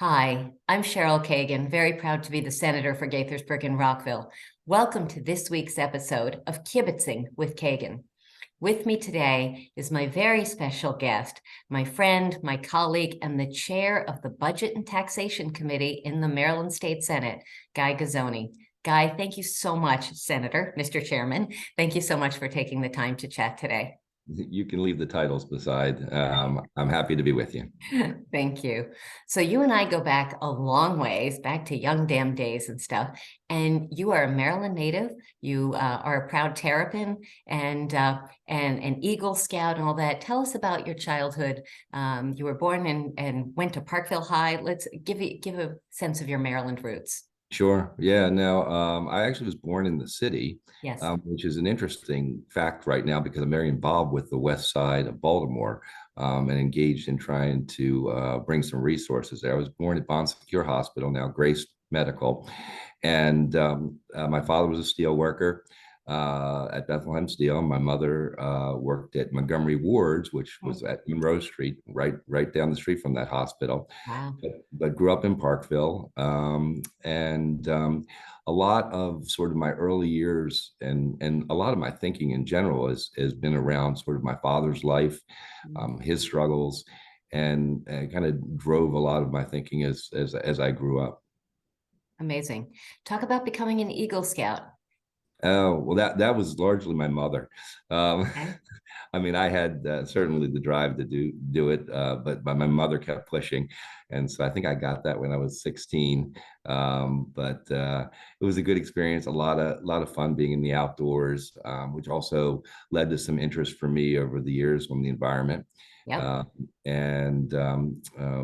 Hi, I'm Cheryl Kagan, very proud to be the Senator for Gaithersburg and Rockville. Welcome to this week's episode of Kibbitzing with Kagan. With me today is my very special guest, my friend, my colleague, and the chair of the Budget and Taxation Committee in the Maryland State Senate, Guy Guzzone. Guy, thank you so much, Senator, Mr. Chairman. Thank you so much for taking the time to chat today. You can leave the titles beside. I'm happy to be with you. Thank you. So you and I go back a long ways, back to young damn days and stuff. And you are a Maryland native. You are a proud Terrapin and an Eagle Scout and all that. Tell us about your childhood. You were born and went to Parkville High. Let's give a sense of your Maryland roots. Sure. Yeah. No, I actually was born in the city, Yes. Which is an interesting fact right now because I'm very involved with the west side of Baltimore and engaged in trying to bring some resources there. I was born at Bon Secure Hospital, now Grace Medical, and my father was a steel worker at Bethlehem Steel. My mother worked at Montgomery Wards, which was at Monroe Street, right down the street from that hospital. Wow. But grew up in Parkville, and a lot of sort of my early years and a lot of my thinking in general has been around sort of my father's life, his struggles, and kind of drove a lot of my thinking as I grew up. Amazing. Talk about becoming an Eagle Scout. Oh, well, that was largely my mother. Okay. I mean, I had certainly the drive to do it, but my mother kept pushing, and so I think I got that when I was 16. But it was a good experience, a lot of fun being in the outdoors, which also led to some interest for me over the years on the environment. Yep.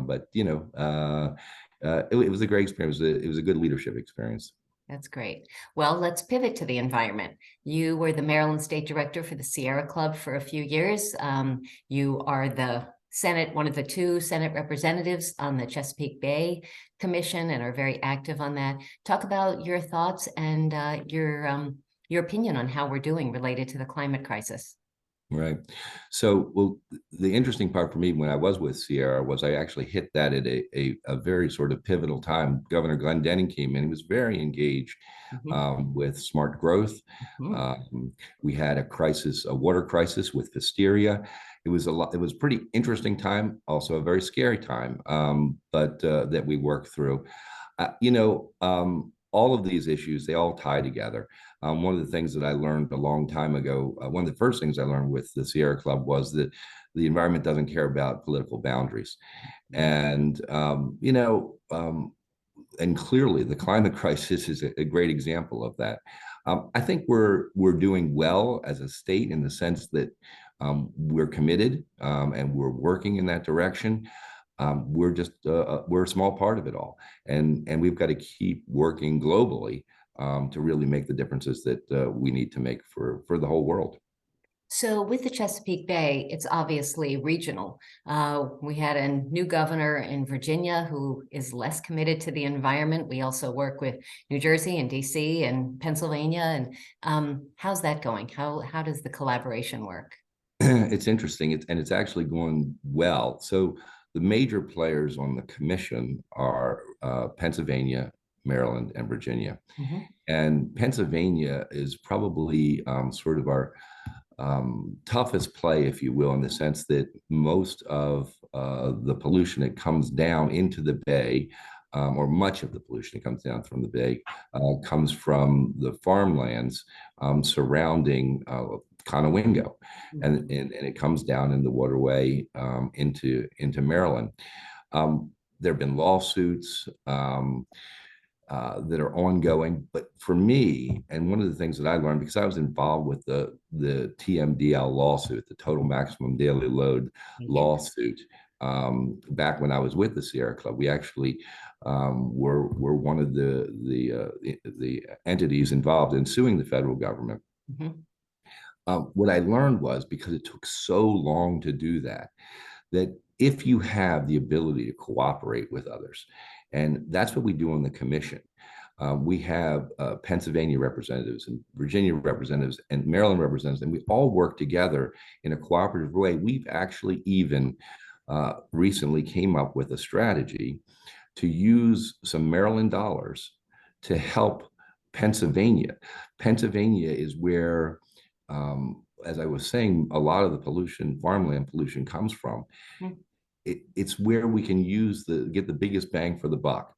But it was a great experience. It was a good leadership experience. That's great. Well, let's pivot to the environment. You were the Maryland State Director for the Sierra Club for a few years. You are the Senate, one of the two Senate representatives on the Chesapeake Bay Commission and are very active on that. Talk about your thoughts and your opinion on how we're doing related to the climate crisis. Right. So, well, the interesting part for me when I was with Sierra was I actually hit that at a very sort of pivotal time. Governor Glenn Denning came in. He was very engaged with smart growth. We had a crisis, a water crisis with hysteria. It was a pretty interesting time, also a very scary time, but that we worked through. All of these issues, they all tie together. One of the things that I learned a long time ago, one of the first things I learned with the Sierra Club was that the environment doesn't care about political boundaries. And, and clearly the climate crisis is a great example of that. I think we're doing well as a state in the sense that we're committed and we're working in that direction. We're a small part of it all, and we've got to keep working globally to really make the differences that we need to make for the whole world. So with the Chesapeake Bay, it's obviously regional. We had a new governor in Virginia who is less committed to the environment. We also work with New Jersey and DC and Pennsylvania. And how's that going? How does the collaboration work? It's interesting, it's actually going well. So the major players on the commission are Pennsylvania, Maryland, and Virginia. And Pennsylvania is probably sort of our toughest play, if you will, in the sense that most of the pollution that comes down into the bay, or much of the pollution that comes down from the bay, comes from the farmlands surrounding Conowingo, and it comes down in the waterway into Maryland. There have been lawsuits that are ongoing, but for me, and one of the things that I learned because I was involved with the TMDL lawsuit, the total maximum daily load lawsuit, back when I was with the Sierra Club, we actually were one of the entities involved in suing the federal government. What I learned was, because it took so long to do that if you have the ability to cooperate with others, and that's what we do on the commission. We have Pennsylvania representatives and Virginia representatives and Maryland representatives, and we all work together in a cooperative way. We've actually even recently came up with a strategy to use some Maryland dollars to help Pennsylvania. Pennsylvania is where, as I was saying, a lot of the pollution, farmland pollution, comes from. Mm. It's where we can get the biggest bang for the buck.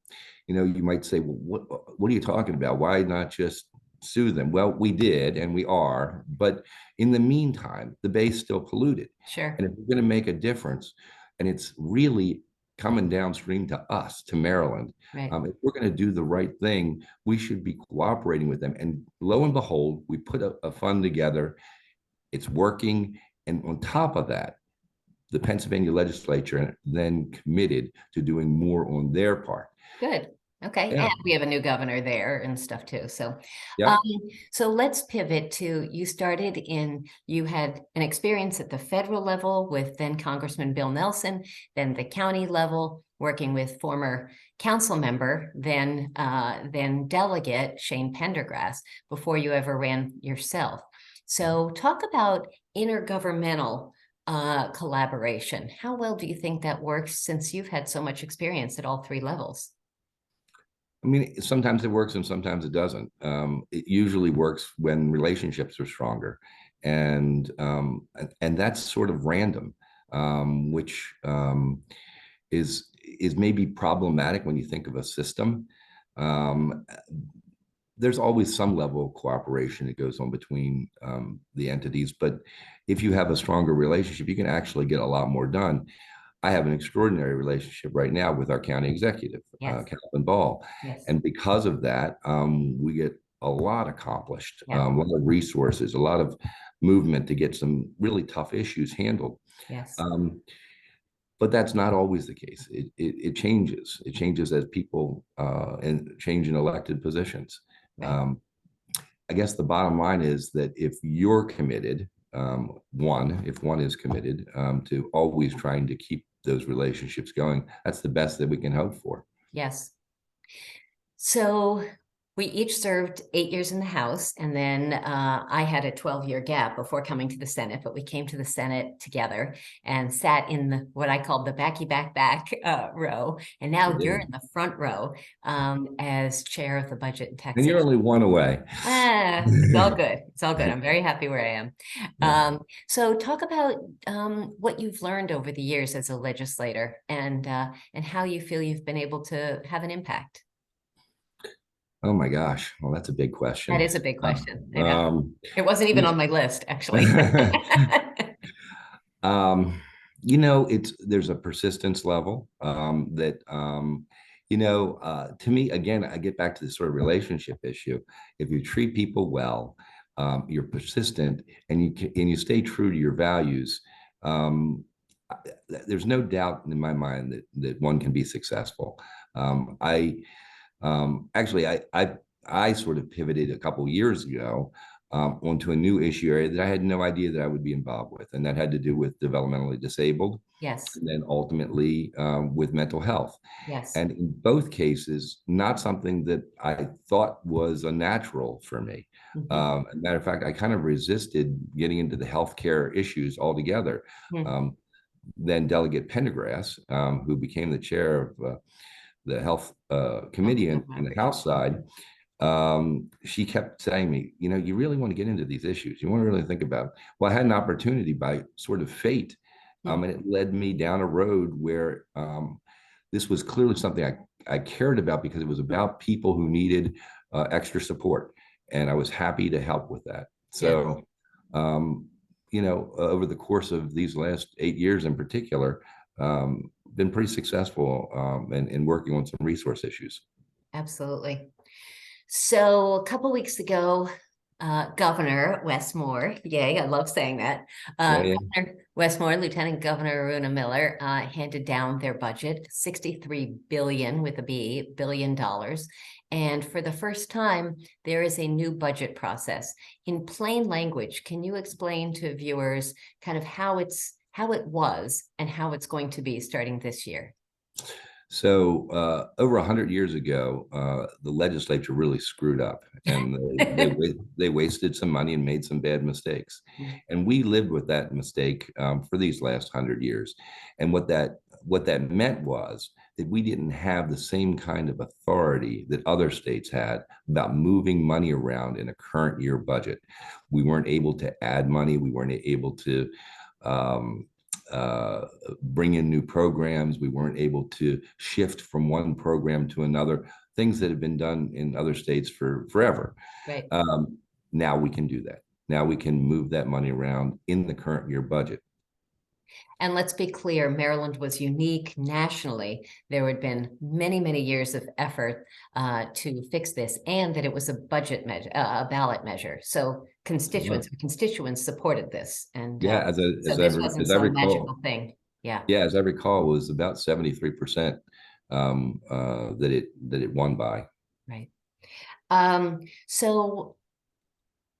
You might say, well, what are you talking about? Why not just sue them? Well, we did, and we are, but in the meantime, the bay's still polluted. Sure. And if we're going to make a difference, and it's really coming downstream to us, to Maryland, Right. If we're going to do the right thing, we should be cooperating with them. And lo and behold, we put a fund together. It's working. And on top of that, the Pennsylvania legislature then committed to doing more on their part. Good. Okay. Yeah. And we have a new governor there and stuff too. So, Yeah. So let's pivot to, you had an experience at the federal level with then Congressman Bill Nelson, then the county level, working with former council member, then delegate Shane Pendergrass, before you ever ran yourself. So talk about intergovernmental collaboration. How well do you think that works, since you've had so much experience at all three levels? I mean, sometimes it works and sometimes it doesn't. It usually works when relationships are stronger, and that's sort of random, which is maybe problematic when you think of a system. There's always some level of cooperation that goes on between the entities, but if you have a stronger relationship, you can actually get a lot more done. I have an extraordinary relationship right now with our county executive, Yes. Calvin Ball. Yes. And because of that, we get a lot accomplished, Yeah. a lot of resources, a lot of movement to get some really tough issues handled. Yes. But that's not always the case. It changes. It changes as people change in elected positions. Right. I guess the bottom line is that if you're committed, if one is committed to always trying to keep those relationships going, that's the best that we can hope for. Yes. So we each served 8 years in the House, and then I had a 12-year gap before coming to the Senate, but we came to the Senate together and sat in what I called the back row, and now you're in the front row as chair of the Budget and Taxation. And you're only one away. It's all good. It's all good. I'm very happy where I am. So talk about what you've learned over the years as a legislator, and how you feel you've been able to have an impact. Oh my gosh. Well, that's a big question. That is a big question. I know. It wasn't even on my list, actually. There's a persistence level that, to me, again, I get back to this sort of relationship issue. If you treat people well, you're persistent, and you stay true to your values, there's no doubt in my mind that one can be successful. Actually, I sort of pivoted a couple of years ago onto a new issue area that I had no idea that I would be involved with, and that had to do with developmentally disabled. Yes. And then ultimately with mental health. Yes. And in both cases, not something that I thought was a natural for me. As a matter of fact, I kind of resisted getting into the healthcare issues altogether. Then Delegate Pendergrass, who became the chair of the health committee in the House side, she kept saying to me, you really want to get into these issues. You want to really think about it. Well, I had an opportunity by sort of fate, and it led me down a road where this was clearly something I cared about, because it was about people who needed extra support, and I was happy to help with that. So, over the course of these last 8 years in particular, been pretty successful in working on some resource issues. Absolutely. So a couple weeks ago, Governor Wes Moore, yay, I love saying that. Governor Wes Moore, Lieutenant Governor Aruna Miller handed down their budget, $63 billion with a B, $billion. And for the first time, there is a new budget process. In plain language, can you explain to viewers kind of how it was and how it's going to be starting this year? So over 100 years ago, the legislature really screwed up, and they wasted some money and made some bad mistakes. And we lived with that mistake for these last 100 years. And what that what that meant was that we didn't have the same kind of authority that other states had about moving money around in a current year budget. We weren't able to add money. We weren't able to um, bring in new programs. We weren't able to shift from one program to another, things that have been done in other states for forever. Right. Now we can do that. Now we can move that money around in the current year budget. And let's be clear, Maryland was unique nationally. There had been many, many years of effort to fix this, and that it was a budget measure, a ballot measure. So constituents supported this. And yeah, so this wasn't some magical thing. Yeah. Yeah, as I recall, it was about 73% that it won by. Right. So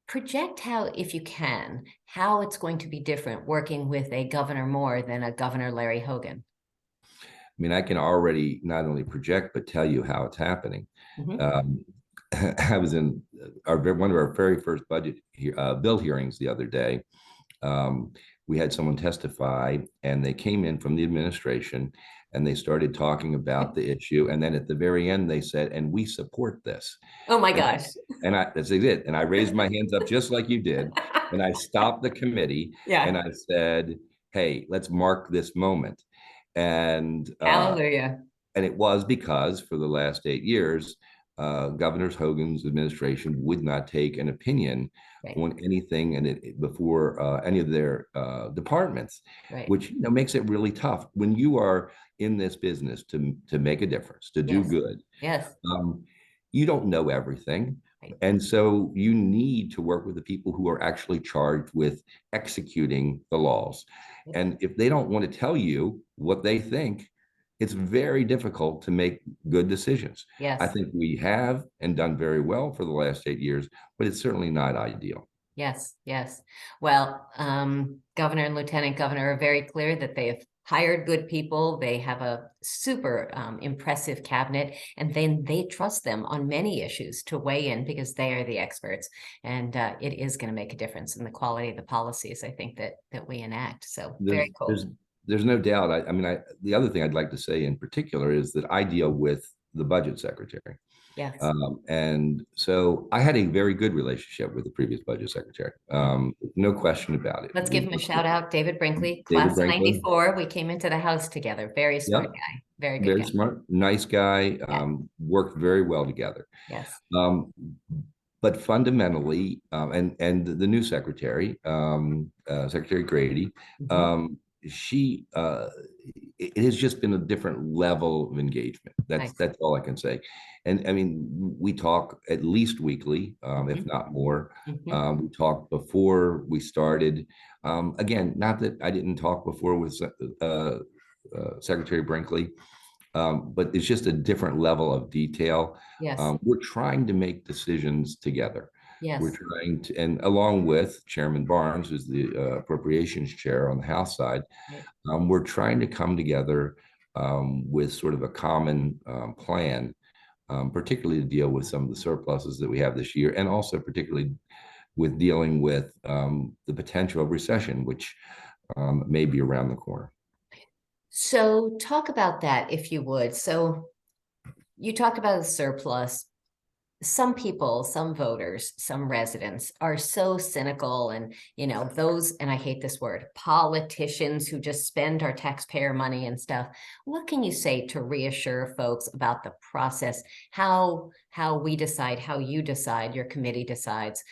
project how, if you can, how it's going to be different working with a Governor Moore than a Governor Larry Hogan. I mean, I can already not only project, but tell you how it's happening. I was in one of our very first budget bill hearings the other day. We had someone testify, and they came in from the administration, and they started talking about the issue. And then at the very end, they said, "And we support this." Oh my gosh. And that's it. And I raised my hands up just like you did. And I stopped the committee. Yeah. And I said, "Hey, let's mark this moment." And hallelujah. And it was because for the last 8 years, Governor Hogan's administration would not take an opinion on anything before any of their departments, which makes it really tough when you are in this business to make a difference, to do good. Yes. You don't know everything. And so you need to work with the people who are actually charged with executing the laws. And if they don't want to tell you what they think, it's very difficult to make good decisions. Yes. I think we have and done very well for the last 8 years, but it's certainly not ideal. Yes, yes. Well, Governor and Lieutenant Governor are very clear that they have hired good people. They have a super impressive cabinet, and then they trust them on many issues to weigh in because they are the experts. And it is going to make a difference in the quality of the policies, I think, that we enact. So very cool. There's no doubt. I mean, the other thing I'd like to say in particular is that I deal with the budget secretary. Yes. And so I had a very good relationship with the previous budget secretary. No question about it. Let's give him a shout out. David Brinkley, class of 94. We came into the House together. Very smart guy. Very good. Very smart, nice guy. Worked very well together. Yes. But fundamentally, and the new secretary, Secretary Grady, it has just been a different level of engagement. That's all I can say. And I mean, we talk at least weekly, if not more. We talked before we started. Again, not that I didn't talk before with Secretary Brinkley, but it's just a different level of detail. Yes. We're trying to make decisions together. Yes. We're trying to, and along with Chairman Barnes, who's the appropriations chair on the House side, we're trying to come together with sort of a common plan, particularly to deal with some of the surpluses that we have this year, and also particularly with dealing with the potential of recession, which may be around the corner. So talk about that, if you would. So you talked about the surplus. Some people, some voters, some residents are so cynical, and those, and I hate this word, politicians who just spend our taxpayer money and stuff. What can you say to reassure folks about the process, how we decide, how you decide, your committee decides,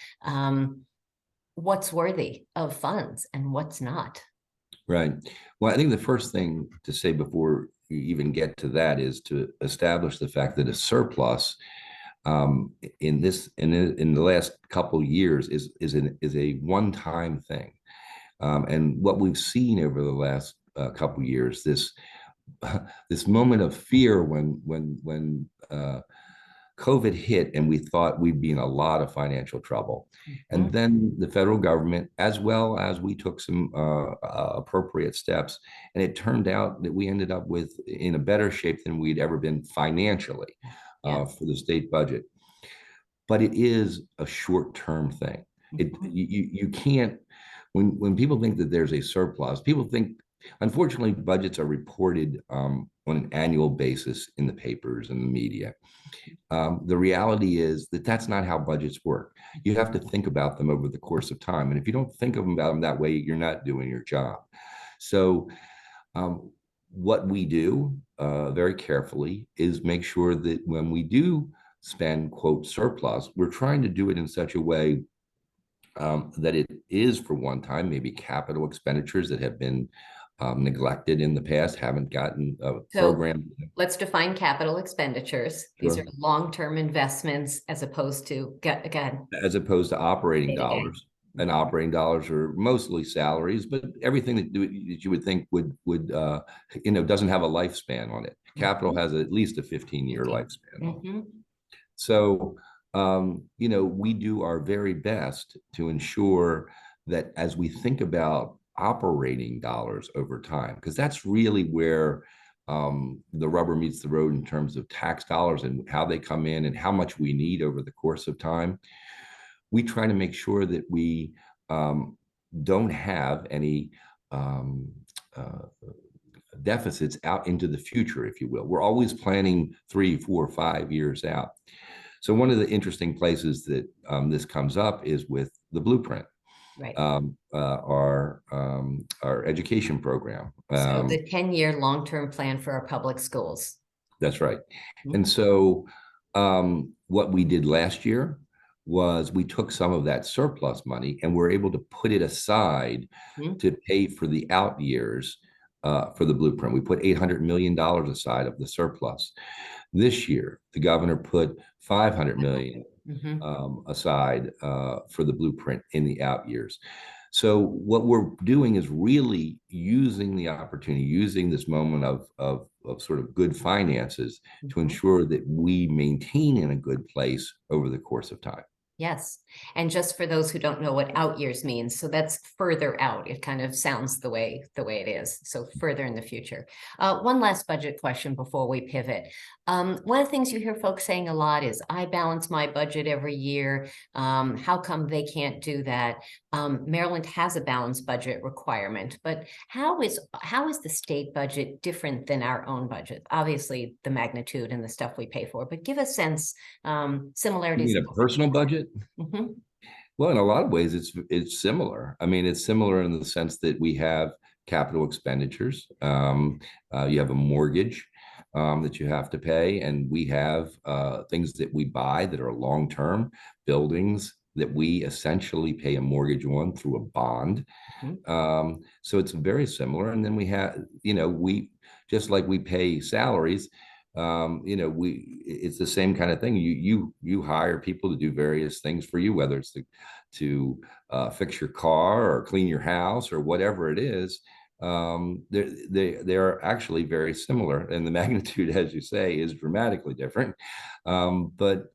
what's worthy of funds and what's not? Right. Well, I think the first thing to say before you even get to that is to establish the fact that a surplus in the last couple of years is a one-time thing, and what we've seen over the last couple of years, this moment of fear when COVID hit, and we thought we'd be in a lot of financial trouble, and then the federal government, as well as we took some appropriate steps, and it turned out that we ended up in a better shape than we'd ever been financially. For the state budget. But it is a short-term thing. You can't, when people think that there's a surplus, people think Unfortunately, budgets are reported on an annual basis in the papers and the media. The reality is that that's not how budgets work. You have to think about them over the course of time. And if you don't think about them that way, you're not doing your job. So what we do very carefully is make sure that when we do spend, quote, surplus, we're trying to do it in such a way that it is, for one time, maybe capital expenditures that have been neglected in the past, haven't gotten a program. Let's define capital expenditures. These are long-term investments as opposed to, again, as opposed to operating dollars. And operating dollars are mostly salaries, but everything that you would think would doesn't have a lifespan on it. Capital has at least a 15-year lifespan on it. So we do our very best to ensure that as we think about operating dollars over time, because that's really where the rubber meets the road in terms of tax dollars and how they come in and how much we need over the course of time. We try to make sure that we don't have any deficits out into the future, if you will. We're always planning 3, 4, 5 years out. So one of the interesting places that this comes up is with the blueprint, right? Our education program. So the 10-year long-term plan for our public schools. That's right. And so what we did last year was we took some of that surplus money and we're able to put it aside to pay for the out years for the blueprint. We put $800 million aside of the surplus. This year, the governor put $500 million aside for the blueprint in the out years. So what we're doing is really using the opportunity, using this moment of sort of good finances to ensure that we maintain in a good place over the course of time. Yes. And just for those who don't know what out years means, so that's further out. It kind of sounds the way it is. So further in the future. One last budget question before we pivot. One of the things you hear folks saying a lot is, I balance my budget every year. How come they can't do that? Maryland has a balanced budget requirement, but how is the state budget different than our own budget? Obviously, the magnitude and the stuff we pay for, but give a sense, similarities. You mean a personal budget? Well, in a lot of ways, it's similar. I mean, it's similar in the sense that we have capital expenditures. You have a mortgage that you have to pay, and we have things that we buy that are long-term, buildings that we essentially pay a mortgage on through a bond. So it's very similar. And then we have, we just like we pay salaries. It's the same kind of thing. You hire people to do various things for you, whether it's to fix your car or clean your house or whatever it is. They're actually very similar, and the magnitude, as you say, is dramatically different. But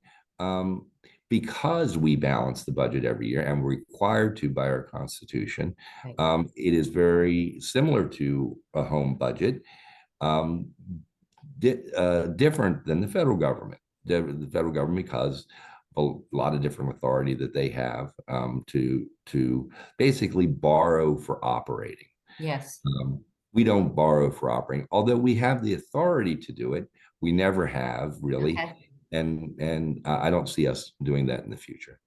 because we balance the budget every year and we're required to by our Constitution, it is very similar to a home budget. Different than the federal government. The federal government, because a lot of different authority that they have to basically borrow for operating. Yes. We don't borrow for operating, although we have the authority to do it. We never have really, and I don't see us doing that in the future.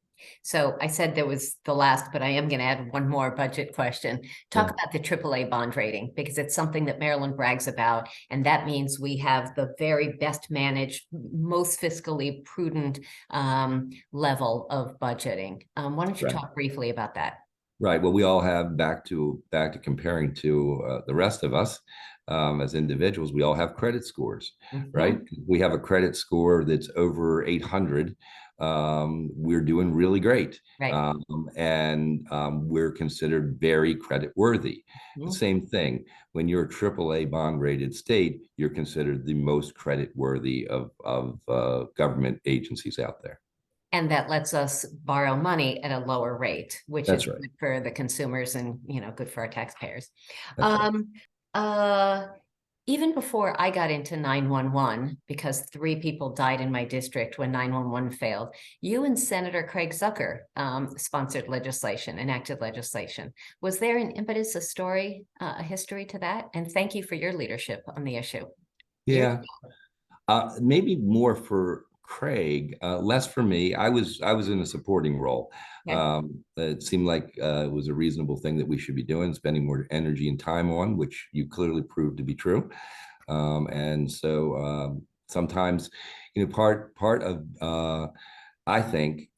So I said there was the last, but I am going to add one more budget question. Talk about the AAA bond rating, because it's something that Maryland brags about. And that means we have the very best managed, most fiscally prudent level of budgeting. Why don't you talk briefly about that? Right. Well, we all have, back to comparing to the rest of us as individuals, we all have credit scores, right? We have a credit score that's over 800. We're doing really great. Right. And we're considered very credit worthy. The same thing, when you're a AAA bond rated state, you're considered the most credit worthy of government agencies out there. And that lets us borrow money at a lower rate, which is good for the consumers and, good for our taxpayers. even before I got into 911, because 3 people died in my district when 911 failed, you and Senator Craig Zucker sponsored legislation, enacted legislation. Was there an impetus, a story, a history to that? And thank you for your leadership on the issue. Yeah, maybe more for Craig, less for me. I was in a supporting role. Okay. It seemed like it was a reasonable thing that we should be doing, spending more energy and time on, which you clearly proved to be true. And so sometimes, part of I think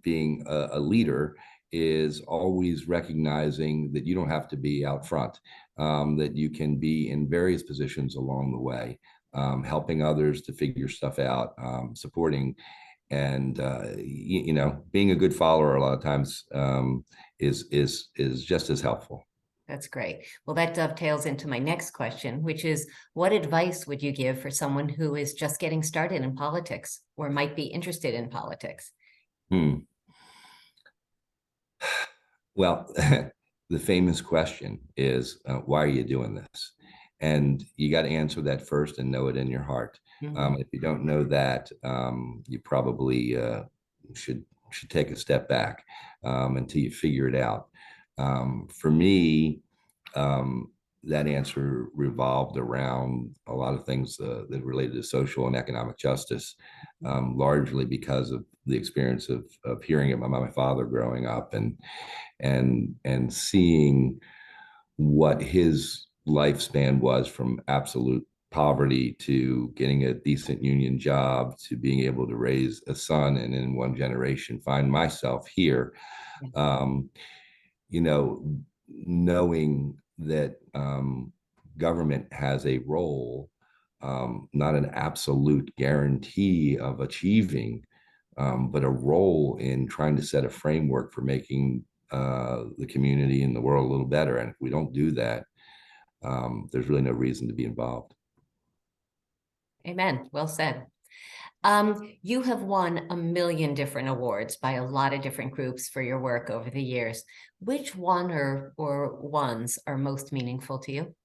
being a leader is always recognizing that you don't have to be out front, that you can be in various positions along the way, helping others to figure stuff out, supporting, and being a good follower a lot of times is just as helpful. That's great. Well, that dovetails into my next question, which is, what advice would you give for someone who is just getting started in politics or might be interested in politics? Well, the famous question is, why are you doing this? And you got to answer that first and know it in your heart. If you don't know that, you probably should take a step back until you figure it out. For me, that answer revolved around a lot of things that related to social and economic justice, largely because of the experience of hearing it by my father growing up, and seeing what his lifespan was, from absolute poverty to getting a decent union job to being able to raise a son and in one generation find myself here. Knowing that government has a role, not an absolute guarantee of achieving, but a role in trying to set a framework for making the community and the world a little better. And if we don't do that, there's really no reason to be involved. Amen. Well said. You have won a million different awards by a lot of different groups for your work over the years. Which one or ones are most meaningful to you?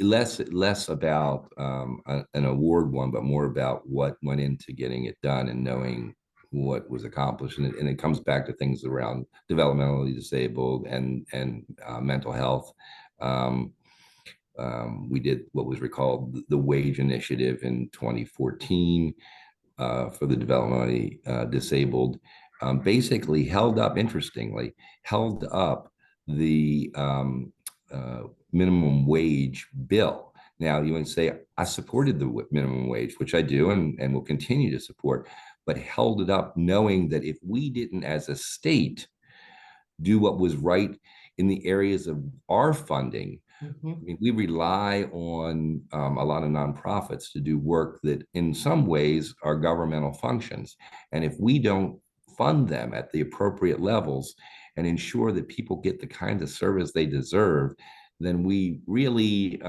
Less about an award one, but more about what went into getting it done and knowing what was accomplished. And it comes back to things around developmentally disabled and mental health. We did what was recalled the wage initiative in 2014 for the developmentally disabled. Basically held up the minimum wage bill. Now, you would say, I supported the minimum wage, which I do and will continue to support, but held it up knowing that if we didn't, as a state, do what was right in the areas of our funding, I mean, we rely on a lot of nonprofits to do work that in some ways are governmental functions. And if we don't fund them at the appropriate levels and ensure that people get the kind of service they deserve, then we really,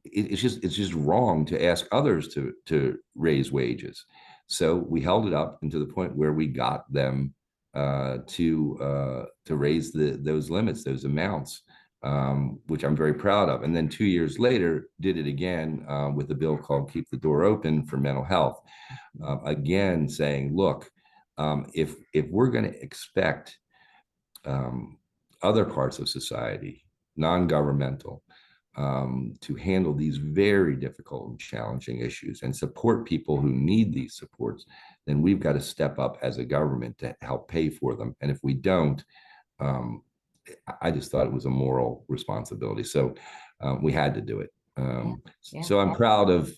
it's just wrong to ask others to raise wages. So we held it up to the point where we got them to raise those limits, those amounts, which I'm very proud of. And then 2 years later, did it again with a bill called Keep the Door Open for Mental Health. Again, saying, look, if we're going to expect other parts of society, non-governmental, to handle these very difficult and challenging issues and support people who need these supports, then we've got to step up as a government to help pay for them. And if we don't, I just thought it was a moral responsibility. So we had to do it. So I'm proud of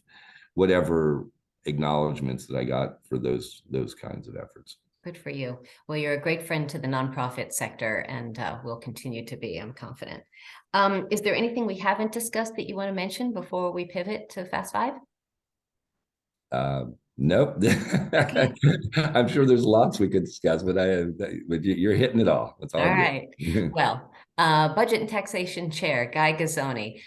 whatever acknowledgments that I got for those kinds of efforts. Good for you. Well, you're a great friend to the nonprofit sector and will continue to be, I'm confident. Is there anything we haven't discussed that you want to mention before we pivot to Fast Five? Nope. I'm sure there's lots we could discuss, but you're hitting it all. That's all. All right. Well, Budget and Taxation Chair Guy Guzzone,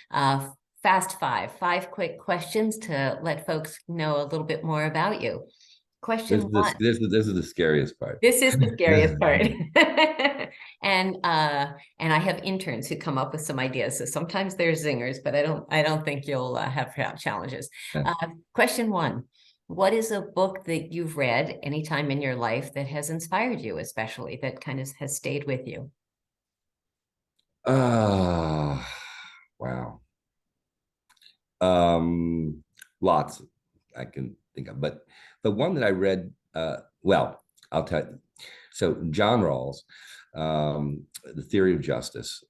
Fast five quick questions to let folks know a little bit more about you. Question one. This is the scariest part. This is the scariest part. And I have interns who come up with some ideas. So sometimes they're zingers, but I don't think you'll have challenges. Question one. What is a book that you've read anytime in your life that has inspired you, especially that kind of has stayed with you? Wow. Lots I can think of, but the one that I read, well, I'll tell you. So John Rawls, The Theory of Justice,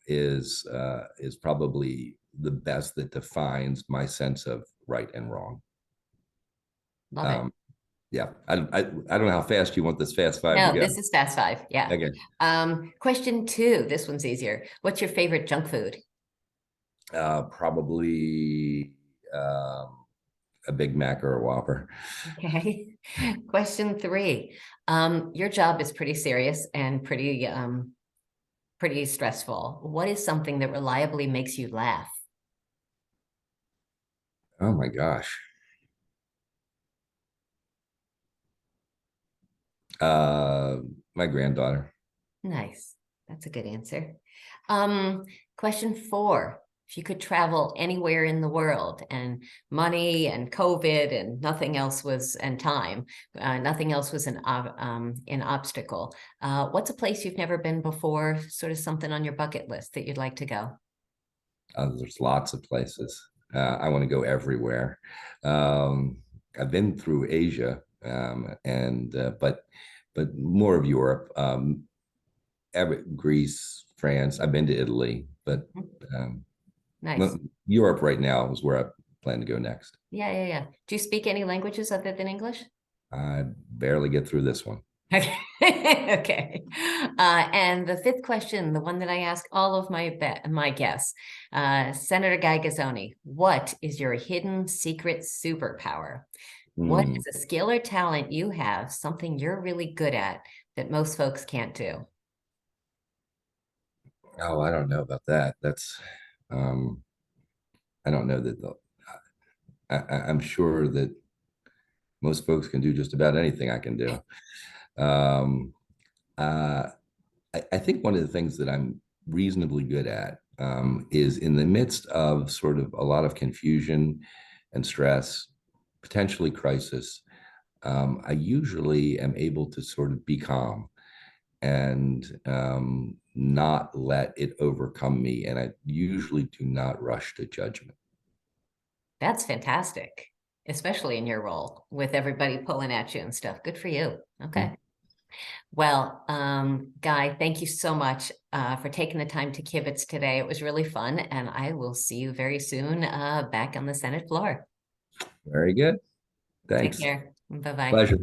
is probably the best that defines my sense of right and wrong. Love it. Yeah, I don't know how fast you want this fast five No, to go. this is fast five. Yeah. Okay. Question two. This one's easier. What's your favorite junk food? Probably a Big Mac or a Whopper. Okay. Question three. Your job is pretty serious and pretty stressful. What is something that reliably makes you laugh? Oh my gosh. My granddaughter. Nice. That's a good answer. Question four. If you could travel anywhere in the world and money and COVID and nothing else was, and time, nothing else was an obstacle. What's a place you've never been before, sort of something on your bucket list that you'd like to go? There's lots of places. I want to go everywhere. I've been through Asia, but more of Europe, Greece, France. I've been to Italy, but nice. Europe right now is where I plan to go next. Yeah. Do you speak any languages other than English? I barely get through this one. Okay. Okay. And the fifth question, the one that I ask all of my guests, Senator Guy Guzzone, what is your hidden secret superpower? What is a skill or talent you have, something you're really good at that most folks can't do? Oh, I don't know about that. That's, I don't know that I'm sure that most folks can do just about anything I can do. I think one of the things that I'm reasonably good at is in the midst of sort of a lot of confusion and stress, potentially crisis, I usually am able to sort of be calm and not let it overcome me. And I usually do not rush to judgment. That's fantastic, especially in your role with everybody pulling at you and stuff. Good for you. Okay. Well, Guy, thank you so much for taking the time to kibitz today. It was really fun, and I will see you very soon back on the Senate floor. Very good. Thanks. Take care. Bye-bye. Pleasure.